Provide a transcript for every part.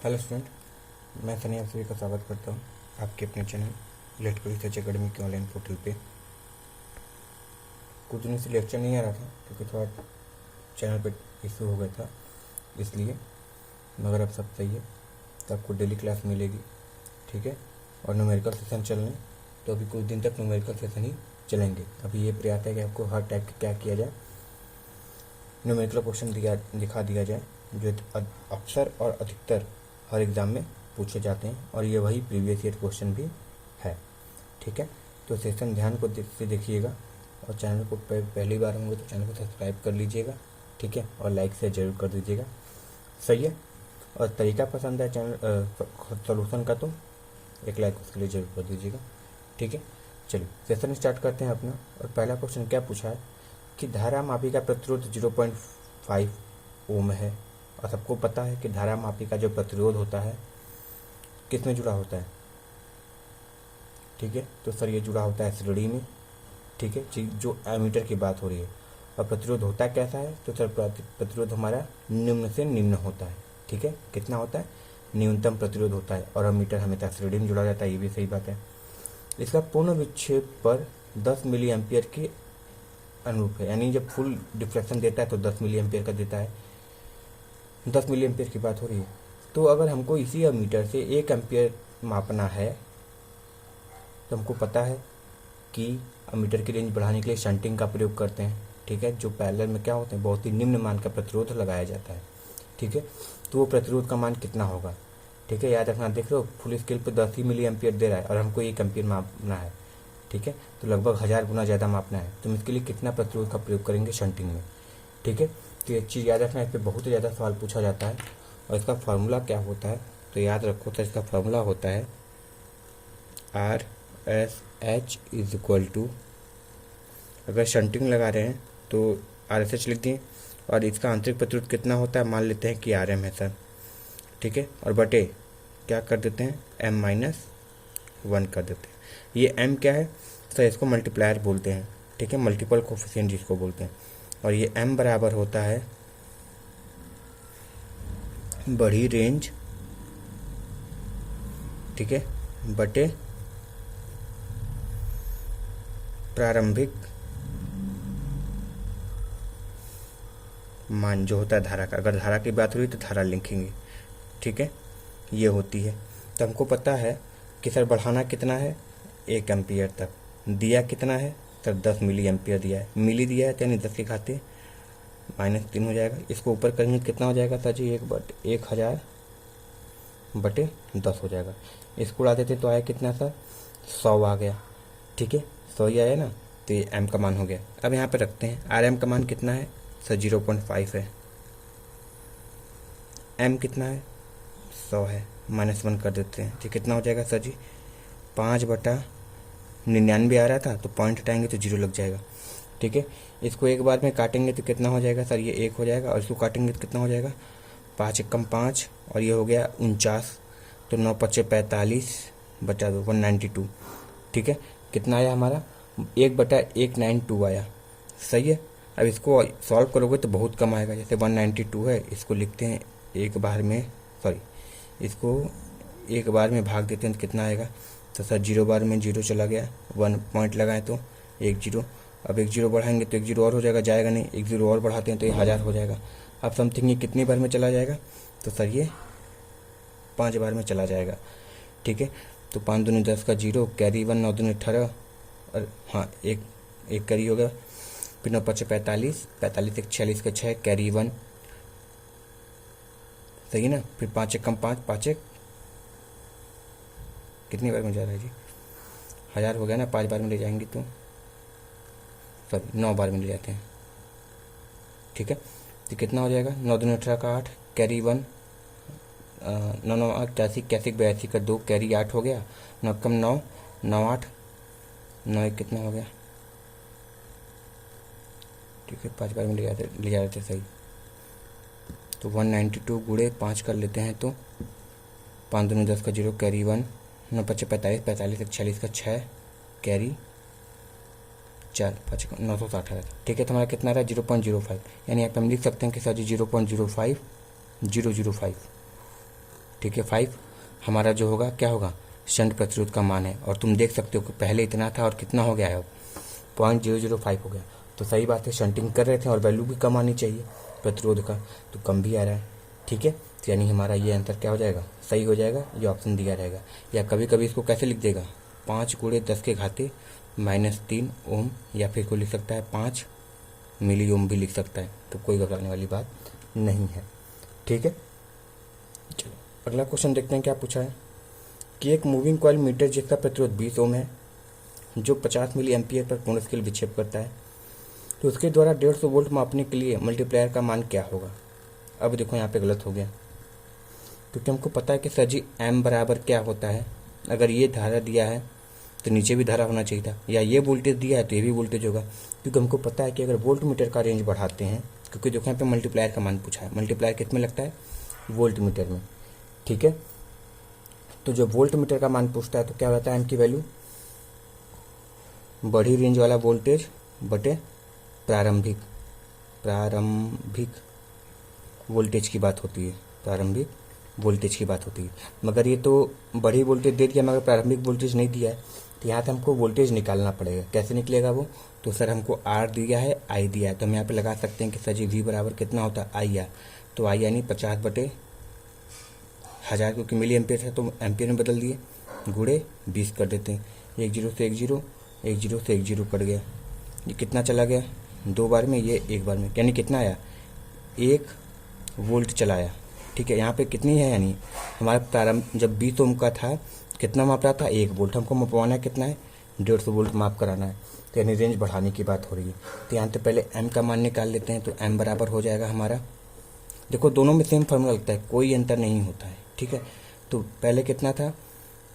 Hello student, मैं सनी आप सभी का स्वागत करता हूँ आपके अपने चैनल इलेक्ट्रिकल रिसर्च अकेडमी के ऑनलाइन पोर्टल पे। कुछ दिनों से लेक्चर नहीं आ रहा था क्योंकि थोड़ा चैनल पे इशू हो गया था, इसलिए। मगर अब सब सही है, तो आपको डेली क्लास मिलेगी, ठीक है। और न्यूमेरिकल सेशन चल रहे हैं, तो अभी कुछ दिन तक न्यूमेरिकल सेशन ही चलेंगे। अभी ये प्रयास है कि आपको हर टाइप का क्या किया जाए, न्यूमेरिकल क्वेश्चन दिखा दिया जाए जो अक्सर और अधिकतर हर एग्ज़ाम में पूछे जाते हैं, और ये वही प्रीवियस ईयर क्वेश्चन भी है, ठीक है। तो सेशन ध्यान को से देखिएगा, और चैनल को पहली बार होंगे तो चैनल को सब्सक्राइब कर लीजिएगा, ठीक है। और लाइक से ज़रूर कर दीजिएगा, सही है। और तरीका पसंद है चैनल सोल्यूशन का तो एक लाइक उसके लिए ज़रूर कर दीजिएगा, ठीक है। चलिए सेशन स्टार्ट करते हैं अपना। और पहला क्वेश्चन क्या पूछा है कि धारा मापी का प्रतिरोध 0.5 ओम है। और सबको पता है कि धारा मापी का जो प्रतिरोध होता है किस में जुड़ा होता है, ठीक है। तो सर ये जुड़ा होता है श्रेणी में, ठीक है, जो एमीटर की बात हो रही है। और प्रतिरोध होता कैसा है, तो सर प्रतिरोध हमारा निम्न से निम्न होता है, ठीक है। कितना होता है, न्यूनतम प्रतिरोध होता है। और एमीटर हमेशा श्रेणी में जुड़ा रहता है, ये भी सही बात है। इसका पूर्ण विक्षेप पर 10 मिली एम्पियर के अनुरूप है, यानी जब फुल डिफ्लेक्शन देता है तो 10 मिली एम्पियर का देता है। 10 मिली एम्पियर की बात हो रही है। तो अगर हमको इसी एमीटर से 1 एम्पियर मापना है, तो हमको पता है कि एमीटर की रेंज बढ़ाने के लिए शंटिंग का प्रयोग करते हैं, ठीक है। जो पैरेलल में क्या होते हैं, बहुत ही निम्न मान का प्रतिरोध लगाया जाता है, ठीक है। तो वो प्रतिरोध का मान कितना होगा, ठीक है। याद रखना, देख लो फुल स्केल पे 10 ही मिली एम्पियर दे रहा है और हमको 1 एम्पियर मापना है, ठीक है। तो लगभग 1000 गुना ज़्यादा मापना है, तो हम इसके लिए कितना प्रतिरोध का प्रयोग करेंगे शंटिंग में, ठीक है। तो एक चीज़ याद रखना, इस पर बहुत ही ज़्यादा सवाल पूछा जाता है। और इसका फार्मूला क्या होता है, तो याद रखो, तो इसका फार्मूला होता है RSH इज इक्वल टू, अगर शंटिंग लगा रहे हैं तो RSH लिख दिए, और इसका आंतरिक प्रतिरोध कितना होता है, मान लेते हैं कि RM है सर, ठीक है। और बटे क्या कर देते हैं, M-1 कर देते हैं। ये M क्या है सर, इसको मल्टीप्लायर बोलते हैं, ठीक है, मल्टीपल कोफिशिएंट जिसको बोलते हैं। और ये M बराबर होता है बढ़ी रेंज, ठीक है, बटे प्रारंभिक मान जो होता है धारा का। अगर धारा की बात हो रही तो धारा लिखेंगे, ठीक है, ये होती है। तो हमको पता है कि सर बढ़ाना कितना है, 1 एम्पियर तक। दिया कितना है सर, 10 मिली एम्पियर दिया है, मिली दिया है, तो यानी 10 के घाते -3 हो जाएगा। इसको ऊपर करेंगे कितना हो जाएगा सर जी, 1000 बटे 10 हो जाएगा। इसको उड़ा देते तो आया कितना सर, 100 आ गया, ठीक है, 100 ही आया ना। तो ये M का मान हो गया। अब यहाँ पे रखते हैं RM का मान कितना है सर, 0.5 है। M कितना है, 100 है, -1 कर देते हैं, तो कितना हो जाएगा सर जी, 5/99 आ रहा था, तो पॉइंट हटाएंगे तो 0 लग जाएगा, ठीक है। इसको एक बार में काटेंगे तो कितना हो जाएगा सर, ये 1 हो जाएगा। और इसको काटेंगे तो कितना हो जाएगा, 5 एकम 5, और ये हो गया 49, तो 9×5 = 45 बचा 2 192, ठीक है। कितना आया हमारा, 1/192 आया, सही है। अब इसको सॉल्व करोगे तो बहुत कम आएगा, जैसे 192 है, इसको लिखते हैं एक बार में, सॉरी, इसको एक बार में भाग देते हैं तो कितना आएगा, तो सर 0 बार में 0 चला गया, 1 पॉइंट लगाएं तो 1 0। अब 1 0 बढ़ाएंगे तो 1 0 और हो जाएगा, जाएगा नहीं, 1 0 और बढ़ाते हैं तो ये 1000 हो जाएगा। अब समथिंग ये कितनी बार में चला जाएगा, तो सर ये 5 बार में चला जाएगा, ठीक है। तो 5 दूनी 10 का 0, कैरी 1, 9 दूनी 18, और हाँ एक कैरी होगा, फिर 9×5 = 45, 45 1 46 का 6, कैरी 1, सही है ना। फिर 5 एकम 5, 5 एक कितनी बार में जा रहा है जी, 1000 हो गया ना, 5 बार में ले जाएंगे तो सॉरी 9 बार में ले जाते हैं, ठीक है। तो कितना हो जाएगा, 9 दूनी 18 का 8, कैरी 1, 9 9 88 81 82 का 2, कैरी 8 हो गया, 9 कम 9 9 8 9 1 कितना हो गया, ठीक है, 5 बार में ले जा रहे थे, सही। तो 192 गुणे 5 कर लेते हैं तो 5 दूनी 10 का 0, कैरी 1, 9×5 = 45, 45 1 46 का 6, कैरी 4, 5 960 आ रहा था, ठीक है। तो हमारा कितना रहा, 0.05, यानी यहाँ पे हम लिख सकते हैं कि सर जी 0.05 005, ठीक है। 5 हमारा जो होगा क्या होगा, शंट प्रतिरोध का मान है। और तुम देख सकते हो कि पहले इतना था और कितना हो गया है अब 0.005 हो गया। तो सही बात है, शंटिंग कर रहे थे और वैल्यू भी कम आनी चाहिए प्रतिरोध का, तो कम भी आ रहा है। ठीक है, तो यानी हमारा ये आंसर क्या हो जाएगा, सही हो जाएगा, ये ऑप्शन दिया रहेगा। या कभी कभी इसको कैसे लिख देगा, 5 × 10⁻³ ओम, या फिर कोई लिख सकता है 5 मिली ओम भी लिख सकता है, तो कोई घबराने वाली बात नहीं है। ठीक है, चलो अगला क्वेश्चन देखते हैं क्या पूछा है कि एक मूविंग कॉइल मीटर जिसका प्रतिरोध 20 ओम है, जो 50 मिली एम्पियर पर पूर्ण स्केल विक्षेप करता है, तो उसके द्वारा 150 वोल्ट मापने के लिए मल्टीप्लायर का मान क्या होगा। अब देखो यहाँ पे गलत हो गया, क्योंकि हमको पता है कि सर जी एम बराबर क्या होता है। अगर ये धारा दिया है तो नीचे भी धारा होना चाहिए था, या ये वोल्टेज दिया है तो ये भी वोल्टेज होगा, क्योंकि हमको पता है कि अगर वोल्ट मीटर का रेंज बढ़ाते हैं, क्योंकि देखो यहाँ पे मल्टीप्लायर का मान पूछा है, मल्टीप्लायर किस में लगता है, वोल्ट मीटर में। ठीक है, तो जो वोल्ट मीटर का मान पूछता है तो क्या रहता है, एम की वैल्यू बढ़ी रेंज वाला वोल्टेज बटे प्रारंभिक वोल्टेज की बात होती है, प्रारंभिक वोल्टेज की बात होती है। मगर ये तो बड़ी वोल्टेज दे दिया मगर प्रारंभिक वोल्टेज नहीं दिया है, तो यहाँ से हमको वोल्टेज निकालना पड़ेगा। कैसे निकलेगा वो, तो सर हमको आर दिया है, आई दिया है, तो हम यहाँ पे लगा सकते हैं कि सर जी वी बराबर कितना होता है, आई आर। तो आई यानी 50/1000, क्योंकि मिली एम्पियर है तो एम्पियर में बदल दिए, गुणे 20 कर देते हैं। 1 0 से 1 0, 1 0 से 1 0 कट गया, ये कितना चला गया 2 बार में, ये 1 बार में, यानी कितना आया 1 वोल्ट चलाया। ठीक है, यहाँ पे कितनी है, यानी हमारा प्रारंभ जब 20 ओम का था कितना माप रहा था, 1 वोल्ट, हमको मापवाना कितना है 150 वोल्ट माप कराना है, तो यानी रेंज बढ़ाने की बात हो रही है। तो यहाँ से पहले एम का मान निकाल लेते हैं, तो एम बराबर हो जाएगा हमारा, देखो दोनों में सेम फार्मूला लगता है, कोई अंतर नहीं होता है। ठीक है, तो पहले कितना था,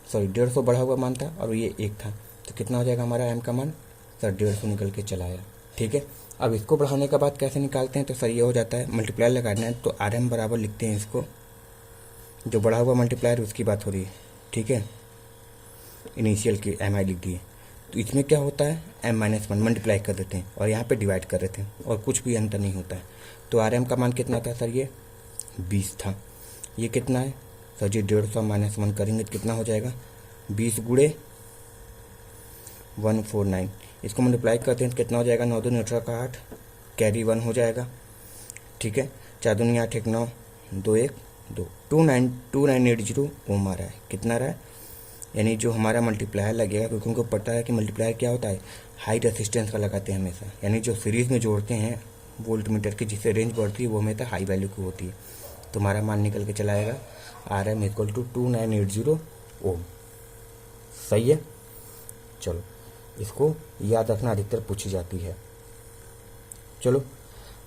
सॉरी 150 बढ़ा हुआ मान था और ये 1 था, तो कितना हो जाएगा हमारा एम का मान, सर 150 निकल के चला आया। ठीक है, अब इसको बढ़ाने का बाद कैसे निकालते हैं, तो सर ये हो जाता है, मल्टीप्लायर लगाना है तो आर एम बराबर लिखते हैं इसको, जो बढ़ा हुआ मल्टीप्लायर उसकी बात हो रही है। ठीक है, इनिशियल की एम आई लिख दिए, तो इसमें क्या होता है m-1 मल्टीप्लाई कर देते हैं और यहाँ पे डिवाइड कर देते हैं और कुछ भी अंतर नहीं होता है। तो आर एम का मान कितना था सर, ये 20 था, ये कितना है सर जी 150 -1 करेंगे तो कितना हो जाएगा 20 × 149, इसको मल्टीप्लाई करते हैं तो कितना हो जाएगा 9 दूनी 18 का 8, कैरी 1 हो जाएगा। ठीक है, 4 दूनी 8 1 9 2 1 2 2980 ओम आ रहा है, कितना रहा है, यानी जो हमारा मल्टीप्लायर लगेगा, क्योंकि उनको पता है कि मल्टीप्लायर क्या होता है, हाई रेसिस्टेंस का लगाते हैं हमेशा, यानी जो सीरीज में जोड़ते हैं वोल्ट मीटर की, जिससे रेंज बढ़ती है वो हमेशा हाई वैल्यू की होती है। तो हमारा मान निकल के चला आएगा आर एम इक्वल टू 2980 ओम। सही है, चलो इसको याद रखना, अधिकतर पूछी जाती है। चलो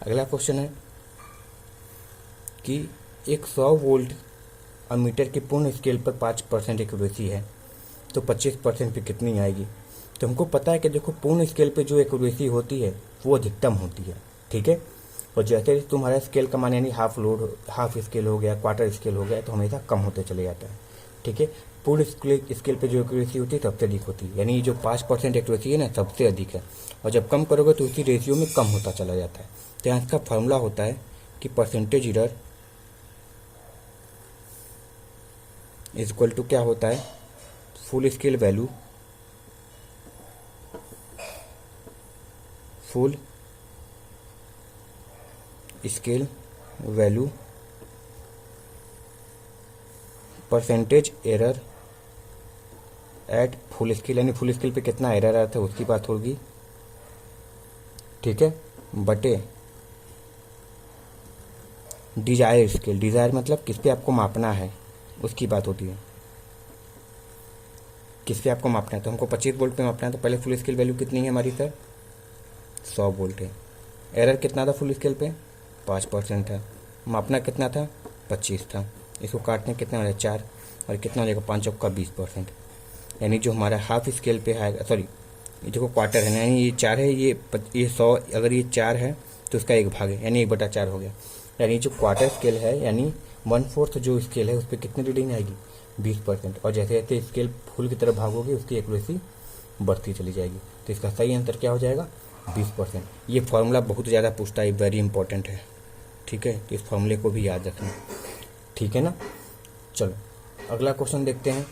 अगला क्वेश्चन है कि एक 100 वोल्ट अमीटर के पूर्ण स्केल पर 5% एक्यूरेसी है, तो 25% पे कितनी आएगी। तो हमको पता है कि देखो पूर्ण स्केल पे जो एक्यूरेसी होती है वो अधिकतम होती है। ठीक है, और जैसे तुम्हारा स्केल का मान यानी हाफ स्केल हो गया, क्वार्टर स्केल हो गया, तो हमेशा कम होते चले जाता है। ठीक है, पूर्ण स्केल पे जो एक्यूरेसी होती है सबसे अधिक होती है, यानी जो 5% एक्यूरेसी है ना सबसे अधिक है, और जब कम करोगे तो उसी रेशियो में कम होता चला जाता है। तो यहाँ इसका फॉर्मूला होता है कि percentage error is equal to क्या होता है, full scale value percentage error at full scale, यानी फुल स्केल पे कितना एरर आता है उसकी बात होगी। ठीक है, बटे डिजायर स्केल, डिजायर मतलब किस पे आपको मापना है उसकी बात होती है, किस पे आपको मापना है। तो हमको 25 वोल्ट पे मापना है, तो पहले फुल स्केल वैल्यू कितनी है हमारी सर 100 वोल्ट है, एरर कितना था फुल स्केल पे 5% था, मापना कितना था 25 था, इसको काटने कितना हो जाएगा 4, और कितना हो जाएगा 5 का 20%, यानी जो हमारा हाफ स्केल पे है, सॉरी ये देखो क्वार्टर है, यानी ये 4 है, ये 100 अगर ये 4 है तो उसका 1 भाग है, यानी 1/4 हो गया। यानी जो क्वार्टर स्केल है यानी 1/4 जो स्केल है उस पर कितनी रीडिंग आएगी 20%, और जैसे जैसे स्केल फुल की तरफ भागोगे उसकी एक्यूरेसी बढ़ती चली जाएगी। तो इसका सही आंसर क्या हो जाएगा 20%। ये फॉर्मूला बहुत ज़्यादा पूछता है, वेरी इंपॉर्टेंट है। ठीक है, तो इस फॉर्मूले को भी याद रखना, ठीक है ना। चलो अगला क्वेश्चन देखते हैं।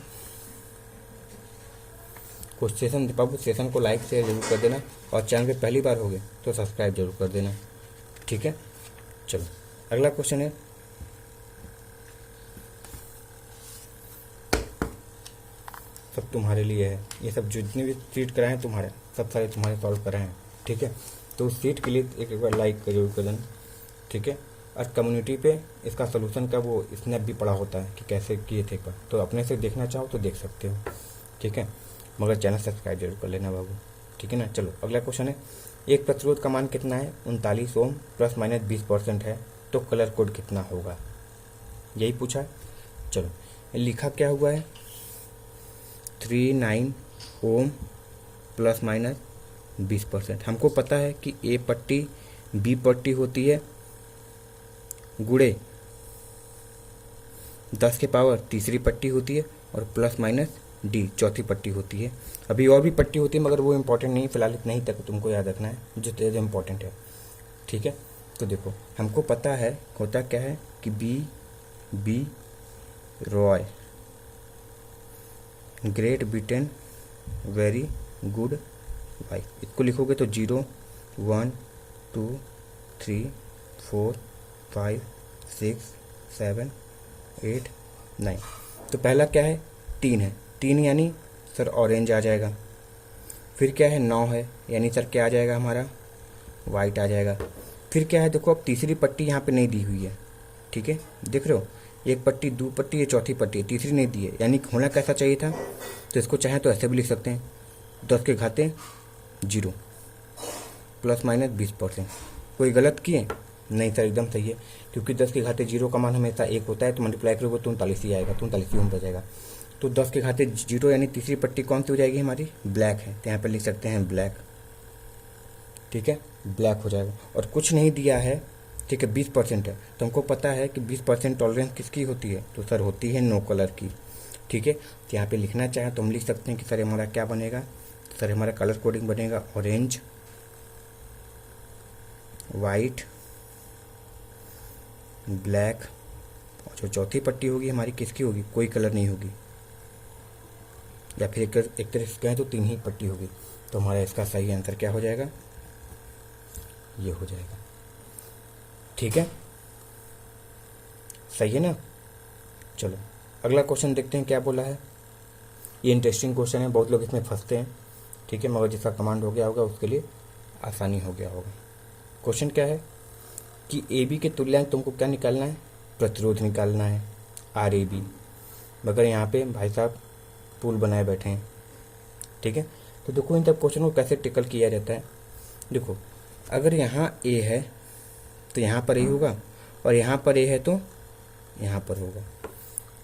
कुछ सेशन को लाइक शेयर जरूर कर देना, और चैनल पे पहली बार हो गए तो सब्सक्राइब जरूर कर देना, ठीक है। चलो अगला क्वेश्चन है, सब तुम्हारे लिए है, ये सब जितने भी सीट कराए हैं तुम्हारे, सब सारे तुम्हारे सॉल्व कराए हैं, ठीक है। तो उस सीट के लिए एक बार लाइक जरूर कर देना, ठीक है। और कम्युनिटी पे इसका सोल्यूशन का वो स्नैप भी पड़ा होता है कि कैसे किए थे एक बार, तो अपने से देखना चाहो तो देख सकते हो, ठीक है। मगर चैनल सब्सक्राइब जरूर कर लेना बाबू, ठीक है ना। चलो अगला क्वेश्चन है, एक प्रतिरोध का मान कितना है, 39 ओम प्लस माइनस 20% है, तो कलर कोड कितना होगा, यही पूछा है। चलो लिखा क्या हुआ है, 39 ओम प्लस माइनस 20%। हमको पता है कि ए पट्टी बी पट्टी होती है गुणे 10 के पावर तीसरी पट्टी होती है, और प्लस माइनस डी चौथी पट्टी होती है। अभी और भी पट्टी होती है मगर वो इम्पोर्टेंट नहीं, फिलहाल इतना ही तक तुमको याद रखना है जो तेज इम्पोर्टेंट है, ठीक है। तो देखो हमको पता है होता क्या है कि B Roy Great Britain very good why, इसको लिखोगे तो 0 1 2 3 4 5 6 7 8 9। तो पहला क्या है, 3 है, 3 यानी सर ऑरेंज आ जाएगा। फिर क्या है, 9 है, यानी सर क्या आ जाएगा हमारा, वाइट आ जाएगा। फिर क्या है, देखो अब तीसरी पट्टी यहाँ पे नहीं दी हुई है, ठीक है, देख रहे हो, एक पट्टी दो पट्टी ये चौथी पट्टी है, तीसरी नहीं दी है, यानी होना कैसा चाहिए था। तो इसको चाहे तो ऐसे भी लिख सकते हैं, 10 के घाते 0 प्लस माइनस 20%। कोई गलत किए, नहीं सर एकदम सही है, क्योंकि 10 के घाते 0 का मान हमेशा 1 होता है, तो मल्टीप्लाई करोगे तो 39 ही आएगा, 39 ओम बचेगा। तो 10 के घाते 0 यानी तीसरी पट्टी कौन सी हो जाएगी हमारी, ब्लैक है, तो यहाँ पर लिख सकते हैं ब्लैक, ठीक है, ब्लैक हो जाएगा। और कुछ नहीं दिया है, ठीक है, 20% है, तो हमको पता है कि 20% टॉलरेंस किसकी होती है, तो सर होती है नो कलर की, ठीक है। तो यहाँ पे लिखना चाहे तो हम लिख सकते हैं कि सर हमारा क्या बनेगा, तो सर हमारा कलर कोडिंग बनेगा ऑरेंज वाइट ब्लैक, और जो चौथी पट्टी होगी हमारी किसकी होगी, कोई कलर नहीं होगी, या फिर एक तरह से कहें तो 3 ही पट्टी होगी। तो हमारा इसका सही आंसर क्या हो जाएगा, ये हो जाएगा, ठीक है, सही है ना। चलो अगला क्वेश्चन देखते हैं क्या बोला है। ये इंटरेस्टिंग क्वेश्चन है, बहुत लोग इसमें फंसते हैं, ठीक है, मगर जिसका कमांड हो गया होगा उसके लिए आसानी हो गया होगा। क्वेश्चन क्या है कि ए बी के तुल्यांक तुमको क्या निकालना है, प्रतिरोध निकालना है RAB, मगर यहाँ पे भाई साहब पुल बनाए बैठे हैं, ठीक है। तो देखो इन सब क्वेश्चन को कैसे टेकल किया जाता है। देखो अगर यहाँ A है तो यहाँ पर A होगा, और यहाँ पर A है तो यहाँ पर होगा।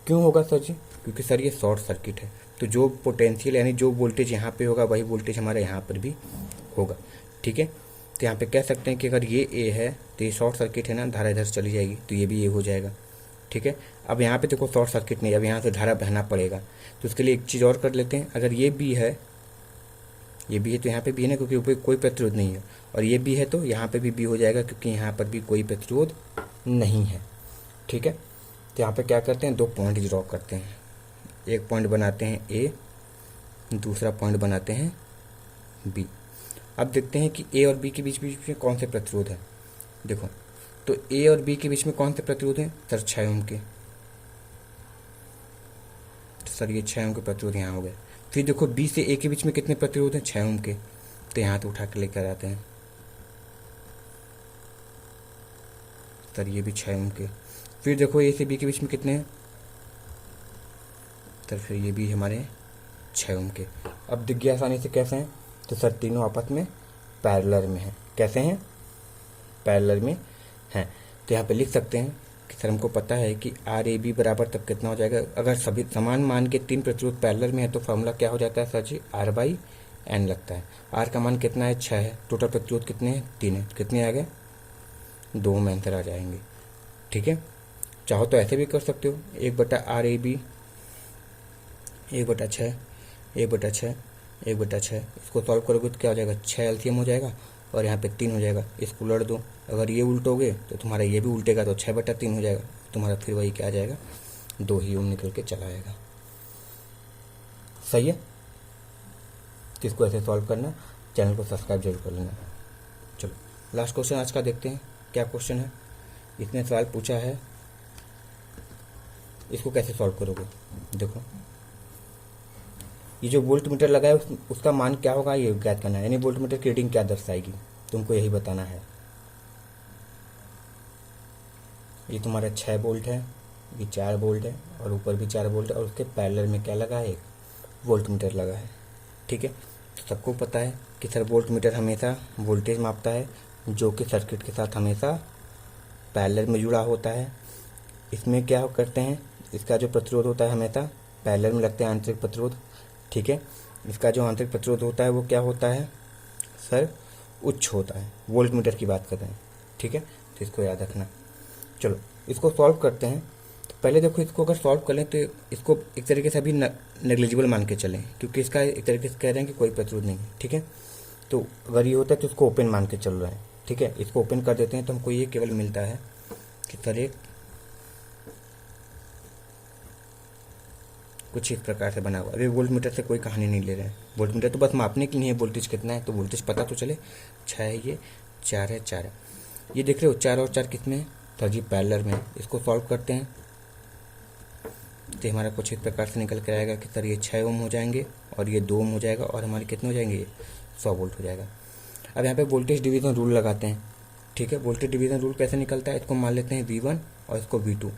क्यों होगा सर जी, क्योंकि सर ये शॉर्ट सर्किट है, तो जो पोटेंशियल यानी जो वोल्टेज यहाँ पे होगा वही वोल्टेज हमारा यहाँ पर भी होगा, ठीक है। तो यहाँ पे कह सकते हैं कि अगर ये A है तो ये शॉर्ट सर्किट है ना, धारा इधर से चली जाएगी तो ये भी A हो जाएगा, ठीक है। अब यहाँ पे देखो शॉर्ट सर्किट नहीं, अब यहाँ से धारा बहना पड़ेगा, तो उसके लिए एक चीज़ और कर लेते हैं। अगर ये B है, ये भी है तो यहाँ पे भी है ना, क्योंकि ऊपर कोई प्रतिरोध नहीं है, और ये भी है तो यहाँ पे भी हो जाएगा, क्योंकि यहाँ पर भी कोई प्रतिरोध नहीं है, ठीक है। तो यहाँ पे क्या करते हैं, 2 पॉइंट ड्रॉ करते हैं, एक पॉइंट बनाते हैं A, दूसरा पॉइंट बनाते हैं B। अब देखते हैं कि A और B के बीच में कौन से प्रतिरोध है। देखो तो A और B के बीच में कौन से प्रतिरोध है, सर 6 ओम के, तो सर ये 6 ओम के प्रतिरोध यहाँ हो गए। फिर देखो B से A के बीच में कितने प्रतिरोध हैं, 6 ओम के, तो यहाँ तो उठा के लेकर आते हैं, सर ये भी 6 ओम के। फिर देखो A से B के बीच में कितने हैं, सर फिर ये भी हमारे 6 ओम के। अब दिख गया आसानी से कैसे हैं, तो सर तीनों आपस में पैरेलल में हैं। कैसे हैं, पैरेलल में हैं। तो यहाँ पे लिख सकते हैं कि सर हमको पता है कि RAB बराबर तब कितना हो जाएगा, अगर सभी समान मान के 3 प्रतिरोध पैरेलल में है तो फॉर्मूला क्या हो जाता है सर जी, R/N लगता है। R का मान कितना है, 6 है, टोटल प्रतिरोध कितने हैं, 3 है, कितने आ गए, 2 में आंसर आ जाएंगे, ठीक है। चाहो तो ऐसे भी कर सकते हो, 1/RAB 1/6 1/6 1/6, इसको सॉल्व करोगे तो क्या हो जाएगा, 6 एलसीएम हो जाएगा, और यहाँ पे 3 हो जाएगा, इसको उलट दो, अगर ये उल्टोगे तो तुम्हारा ये भी उल्टेगा, तो 6/3 हो जाएगा, तुम्हारा फिर वही क्या आ जाएगा, 2 ही ओम निकल के चला आएगा। सही है। तो इसको ऐसे सॉल्व करना, चैनल को सब्सक्राइब जरूर कर लेना। चलो लास्ट क्वेश्चन आज का देखते हैं। क्या क्वेश्चन है, इसने सवाल पूछा है, इसको कैसे सॉल्व करोगे। देखो ये जो वोल्ट मीटर लगा है उसका मान क्या होगा ये ज्ञात करना है, यानी वोल्ट मीटर की रीडिंग क्या दर्शाएगी, तुमको यही बताना है। ये तुम्हारा 6 वोल्ट है, ये 4 वोल्ट है और ऊपर भी 4 वोल्ट है और उसके पैरेलल में क्या लगा है, एक वोल्ट मीटर लगा है। ठीक है, तो सबको पता है कि सर वोल्ट मीटर हमेशा वोल्टेज मापता है जो कि सर्किट के साथ हमेशा पैरेलल में जुड़ा होता है। इसमें क्या करते हैं, इसका जो प्रतिरोध होता है हमेशा पैरेलल में लगते हैं आंतरिक प्रतिरोध। ठीक है, इसका जो आंतरिक प्रतिरोध होता है वो क्या होता है सर, उच्च होता है। वोल्ट मीटर की बात कर रहे हैं। ठीक है, तो इसको याद रखना। चलो इसको सॉल्व करते हैं। तो पहले देखो इसको अगर सॉल्व कर लें तो इसको एक तरीके से अभी नेग्लिजिबल मान के चलें, क्योंकि इसका एक तरीके से कह रहे हैं कि कोई प्रतिरोध नहीं है। ठीक है, तो अगर ये होता है तो इसको ओपन मान के चल रहा है। ठीक है, इसको ओपन कर देते हैं तो हमको ये केवल मिलता है कि सर एक कुछ इस प्रकार से बना हुआ। अभी वोल्ट मीटर से कोई कहानी नहीं ले रहे हैं, वोल्ट मीटर तो बस मापने के लिए है वोल्टेज कितना है, तो वोल्टेज पता तो चले। 6 है, ये 4 है, 4 है। ये देख रहे हो 4 और 4 किसमें है सर जी, पैरेलल में। इसको सॉल्व करते हैं तो हमारा कुछ इस प्रकार से निकल कर आएगा कि सर ये 6 ओम हो जाएंगे और ये 2 ओम हो जाएगा और हमारे कितने हो जाएंगे, ये 100 वोल्ट हो जाएगा। अब यहाँ पे वोल्टेज डिवीज़न रूल लगाते हैं। ठीक है, वोल्टेज डिवीज़न रूल कैसे निकलता है, इसको मान लेते हैं V1 और इसको V2।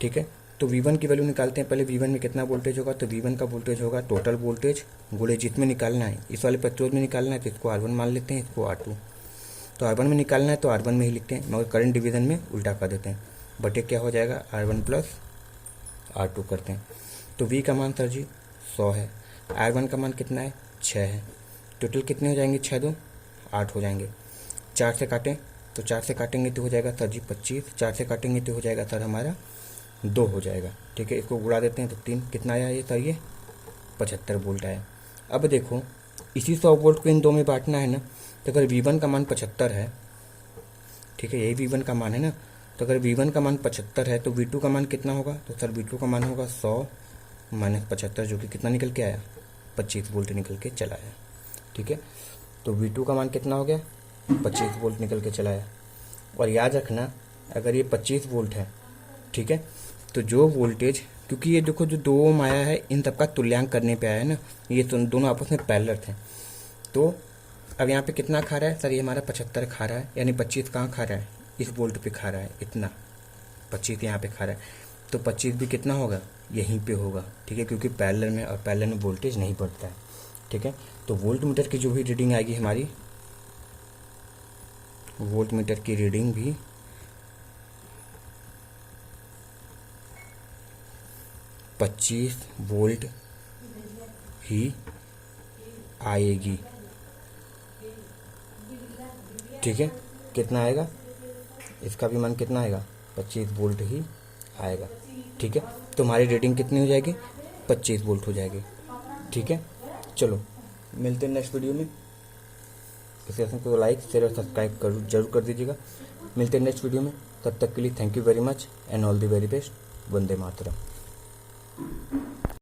ठीक है, तो V1 की वैल्यू निकालते हैं। पहले V1 में कितना वोल्टेज होगा, तो V1 का वोल्टेज होगा टोटल वोल्टेज गुणे जिसमें निकालना है, इस वाले प्रतिरोध में निकालना है तो इसको R1 मान लेते हैं, इसको R2। तो R1 में निकालना है तो R1 में ही लिखते हैं, मगर करंट डिवीज़न में उल्टा कर देते हैं। बटे क्या हो जाएगा, R1 प्लस R2 करते हैं। तो V का मान सर जी 100 है, R1 का मान कितना है, 6 है। टोटल कितने हो जाएंगे, 6 2 8 हो जाएंगे। 4 से काटें तो 4 से काटेंगे तो हो जाएगा सर जी 25, 4 से काटेंगे तो हो जाएगा सर हमारा 2 हो जाएगा। ठीक है, इसको गुणा देते हैं तो 3 कितना आया ये सर, ये 75 वोल्ट आया। अब देखो इसी 100 वोल्ट को इन दो में बांटना है ना, तो अगर V1 का मान 75 है, ठीक है यही V1 का मान है ना, तो अगर V1 का मान 75 है तो V2 का मान कितना होगा, तो सर V2 का मान होगा 100 माइनस 75, जो कि कितना निकल के आया, 25 वोल्ट निकल के चला आया। ठीक है, तो V2 का मान कितना हो गया, 25 वोल्ट निकल के चला आया। और याद रखना अगर ये 25 वोल्ट है, ठीक है, तो जो वोल्टेज, क्योंकि ये देखो जो 2 ओम आया है इन सबका तुल्यांक करने पे आया है ना, ये दोनों आपस में पैरेलल थे। तो अब यहाँ पे कितना खा रहा है सर, ये हमारा 75 खा रहा है, यानी 25 कहाँ खा रहा है, इस वोल्ट पे खा रहा है, इतना 25 यहाँ पे खा रहा है। तो 25 भी कितना होगा, यहीं पे होगा। ठीक है, क्योंकि पैरेलल में और पैरेलल में वोल्टेज नहीं बढ़ता है। ठीक है, तो वोल्ट मीटर की जो भी रीडिंग आएगी हमारी, वोल्ट मीटर की रीडिंग भी 25 वोल्ट ही आएगी। ठीक है, कितना आएगा, इसका भी मान कितना आएगा, 25 वोल्ट ही आएगा। ठीक है, तो हमारी रीडिंग कितनी हो जाएगी, 25 वोल्ट हो जाएगी। ठीक है, चलो मिलते हैं नेक्स्ट वीडियो में। इस सेशन को लाइक शेयर और सब्सक्राइब जरूर कर दीजिएगा। मिलते हैं नेक्स्ट वीडियो में, तब तक के लिए thank you very much and all the very best. Vande Mataram.